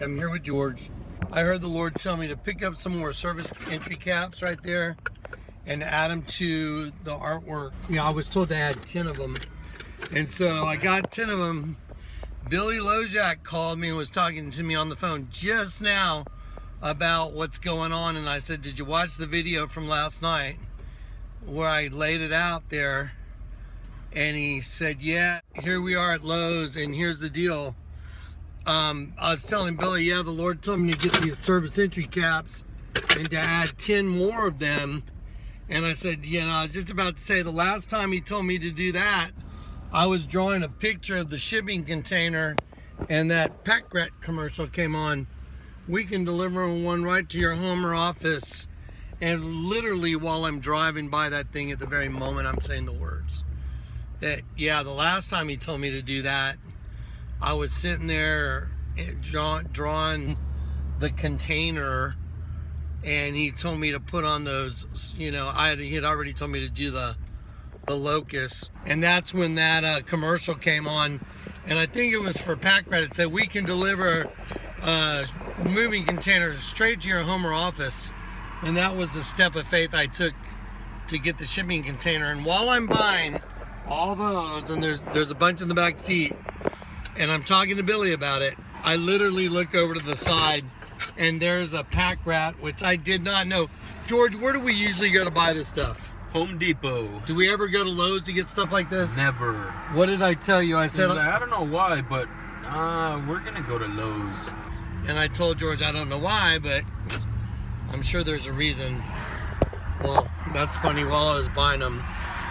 I'm here with George. I heard the Lord tell me to pick up some more service entry caps right there and add them to the artwork. Yeah, I was told to add 10 of them. And so I got 10 of them. Billy Lojak called me and was talking to me on the phone just now about what's going on. And I said, did you watch the video from last night where I laid it out there? And he said, yeah, here we are at Lowe's and here's the deal. I was telling Billy, yeah, the Lord told me to get these service entry caps and to add 10 more of them. And I said, you know, I was just about to say the last time he told me to do that, I was drawing a picture of the shipping container and that pack rat commercial came on. We can deliver one right to your home or office. And literally while I'm driving by that thing at the very moment I'm saying the words. That, yeah, the last time he told me to do that, I was sitting there drawing the container, and he told me to put on those, you know, he had already told me to do the locust, and that's when that commercial came on, and I think it was for Pack Rat. It said, we can deliver moving containers straight to your home or office, and that was the step of faith I took to get the shipping container. And while I'm buying all those, and there's a bunch in the back seat, and I'm talking to Billy about it, I literally look over to the side and there's a pack rat, which I did not know. George, where do we usually go to buy this stuff? Home Depot. Do we ever go to Lowe's to get stuff like this? Never. What did I tell you? I said, I don't know why, but we're gonna go to Lowe's. And I told George I don't know why, but I'm sure there's a reason. Well, that's funny. While I was buying them,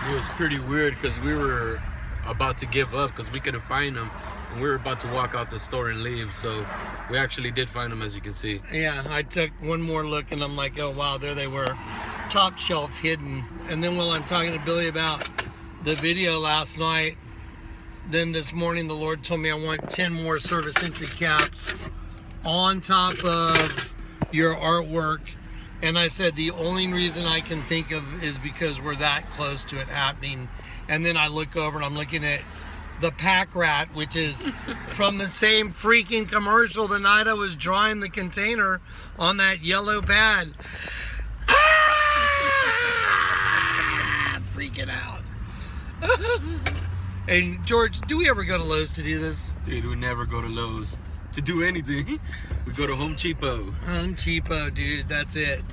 it was pretty weird because we were about to give up because we couldn't find them. And we were about to walk out the store and leave, so we actually did find them, as you can see. Yeah, I took one more look and I'm like, oh wow, there they were, top shelf hidden. And then while I'm talking to Billy about the video last night, then this morning the Lord told me I want 10 more service entry caps on top of your artwork. And I said the only reason I can think of is because we're that close to it happening. And then I look over and I'm looking at the pack rat, which is from the same freaking commercial the night I was drawing the container on that yellow pad. Ah! Freaking out. And George, do we ever go to Lowe's to do this? Dude, we never go to Lowe's to do anything. We go to Home Depot. Home Depot, dude, that's it.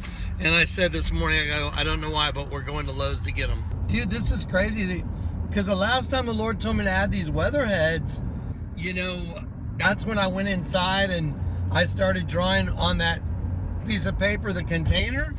And I said this morning, I don't know why, but we're going to Lowe's to get them. Dude, this is crazy. Because the last time the Lord told me to add these weather heads, you know, that's when I went inside and I started drawing on that piece of paper, the container.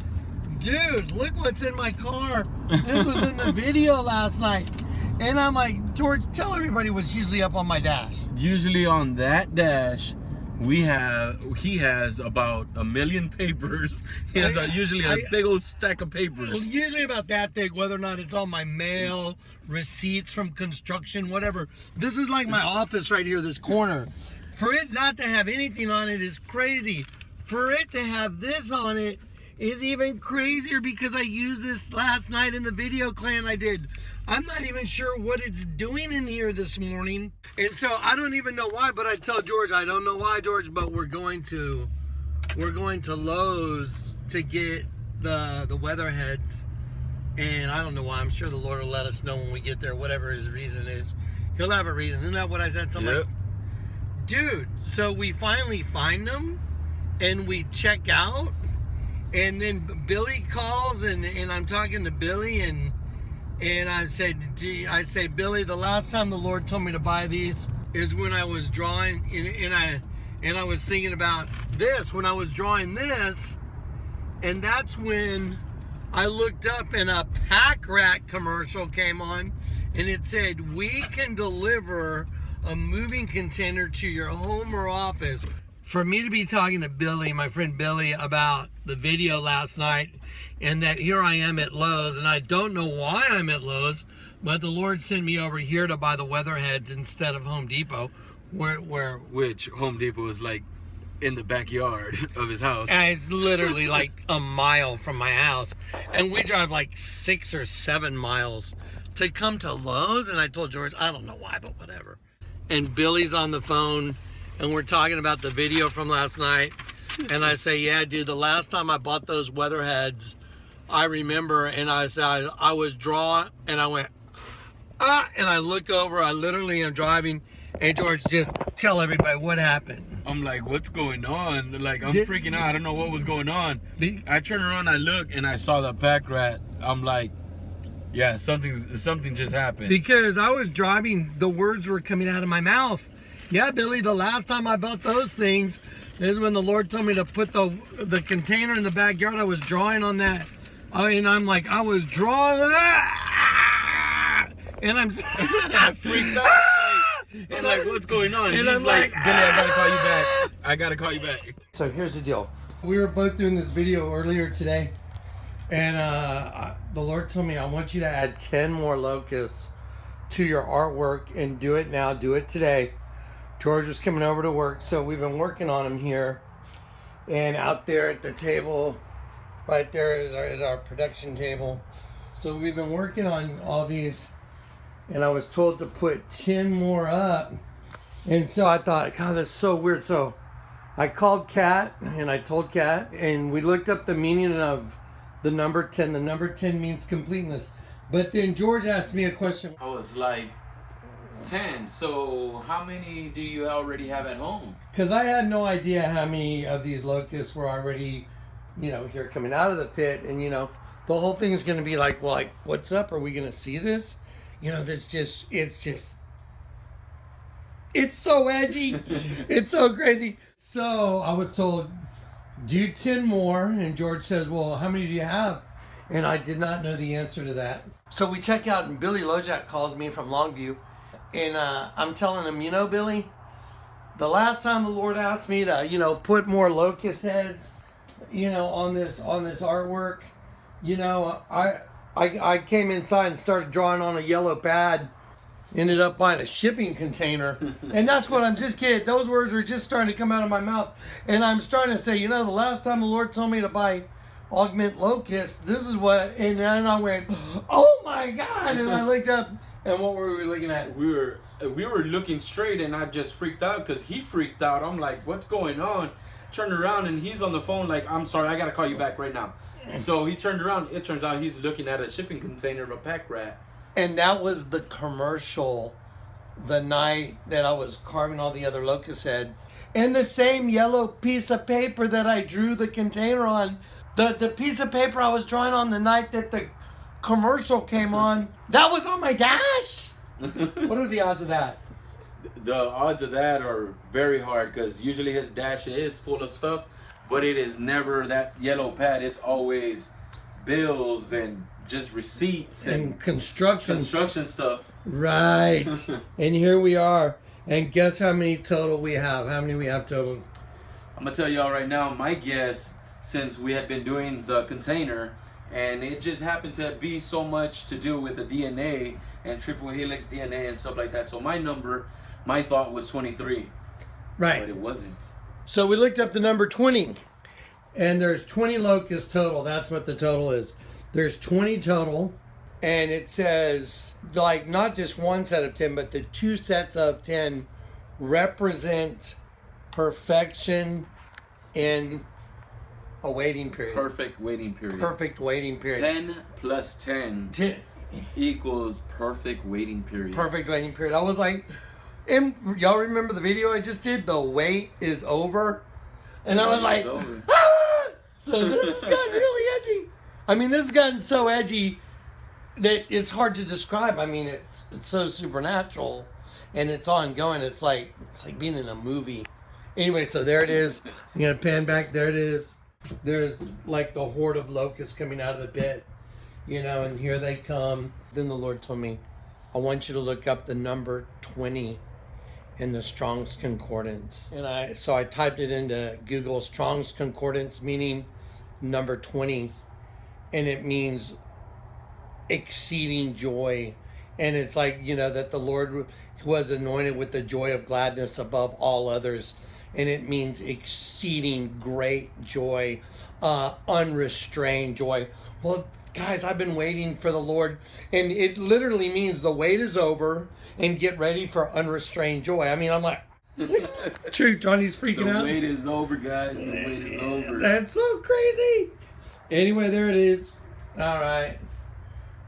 Dude, look what's in my car. This was in the video last night. And I'm like, George, tell everybody what's usually up on my dash. Usually on that dash, he has about 1 million papers. He has usually a big old stack of papers. Well, usually about that big, whether or not it's on my mail, receipts from construction, whatever. This is like my office right here, this corner. For it not to have anything on it is crazy. For it to have this on it is even crazier because I used this last night in the video clan I did. I'm not even sure what it's doing in here this morning. And so I don't even know why, but I tell George, I don't know why, George, but we're going to Lowe's to get the weather heads. And I don't know why. I'm sure the Lord will let us know when we get there, whatever his reason is. He'll have a reason. Isn't that what I said? So I'm like, dude, so we finally find them and we check out. And then Billy calls and I'm talking to Billy and I say, Billy, the last time the Lord told me to buy these is when I was drawing and I was thinking about this when I was drawing this, and that's when I looked up and a pack rat commercial came on and it said, we can deliver a moving container to your home or office. For me to be talking to Billy, my friend Billy, about the video last night, and that here I am at Lowe's, and I don't know why I'm at Lowe's, but the Lord sent me over here to buy the weather heads instead of Home Depot, which Home Depot is like in the backyard of his house. And it's literally like a mile from my house, and we drive like 6 or 7 miles to come to Lowe's. And I told George, I don't know why, but whatever. And Billy's on the phone and we're talking about the video from last night. And I say, yeah, dude, the last time I bought those weatherheads, I remember, and I said, I was drawing, and I went, and I look over, I literally am driving, and George, just tell everybody what happened. I'm like, what's going on? Like, I'm freaking out. I don't know what was going on. I turn around, I look, and I saw the pack rat. I'm like, yeah, something just happened. Because I was driving, the words were coming out of my mouth. Yeah, Billy, the last time I bought those things is when the Lord told me to put the container in the backyard. I was drawing on that. And I'm like, I was drawing on that. And I'm I freaked out. I'm like, what's going on? And He's I'm like, like, Billy, I gotta call you back. I gotta call you back. So here's the deal. We were both doing this video earlier today. And the Lord told me, I want you to add 10 more locusts to your artwork and do it now. Do it today. George was coming over to work, so we've been working on them here. And out there at the table, right there is our production table. So we've been working on all these, and I was told to put 10 more up. And so I thought, God, that's so weird. So I called Kat, and I told Kat, and we looked up the meaning of the number 10. The number 10 means completeness. But then George asked me a question. I was like, 10. So how many do you already have at home? Because I had no idea how many of these locusts were already, here coming out of the pit. And, the whole thing is going to be like, well, like, what's up? Are we going to see this? It's so edgy. It's so crazy. So I was told, do 10 more. And George says, well, how many do you have? And I did not know the answer to that. So we check out, and Billy Lojak calls me from Longview. And I'm telling him, Billy, the last time the Lord asked me to, put more locust heads, on this artwork, I came inside and started drawing on a yellow pad, ended up buying a shipping container. And that's what I'm just kidding. Those words are just starting to come out of my mouth. And I'm starting to say, the last time the Lord told me to buy augment locusts, this is what, and then I went, oh my God. And I looked up. And what were we looking at? We were looking straight, and I just freaked out because he freaked out. I'm like, what's going on? Turned around, and he's on the phone like, I'm sorry, I got to call you back right now. So he turned around. It turns out he's looking at a shipping container of a pack rat. And that was the commercial the night that I was carving all the other locust head. And the same yellow piece of paper that I drew the container on, the piece of paper I was drawing on the night that the commercial came on, that was on my dash. What are the odds of that? The odds of that are very hard because usually his dash is full of stuff, but it is never that yellow pad. It's always bills and just receipts and construction stuff. Right. And here we are. And guess how many total we have? How many we have total? I'm gonna tell y'all right now, my guess, since we had been doing the container, and it just happened to be so much to do with the DNA and triple helix DNA and stuff like that. So my thought was 23. Right. But it wasn't. So we looked up the number 20. And there's 20 locusts total. That's what the total is. There's 20 total. And it says, like, not just one set of 10, but the 2 sets of 10 represent perfection in a waiting period. Perfect waiting period. Perfect waiting period. 10 plus 10 equals perfect waiting period. Perfect waiting period. I was like, and y'all remember the video I just did? The wait is over. And I was like, ah! So this has gotten really edgy. I mean, this has gotten so edgy that it's hard to describe. I mean, it's so supernatural and it's ongoing. It's like being in a movie. Anyway, so there it is. I'm going to pan back. There it is. There's like the horde of locusts coming out of the pit, and here they come. Then the Lord told me, I want you to look up the number 20 in the Strong's Concordance. And so I typed it into Google, Strong's Concordance, meaning number 20. And it means exceeding joy. And it's like, that the Lord was anointed with the joy of gladness above all others. And it means exceeding great joy, unrestrained joy. Well, guys, I've been waiting for the Lord, and it literally means the wait is over and get ready for unrestrained joy. I mean, I'm like, True, Johnny's freaking The out. wait is over, guys. The wait is over. That's so crazy. Anyway, there it is. All right.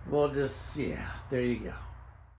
We'll just, yeah, there you go.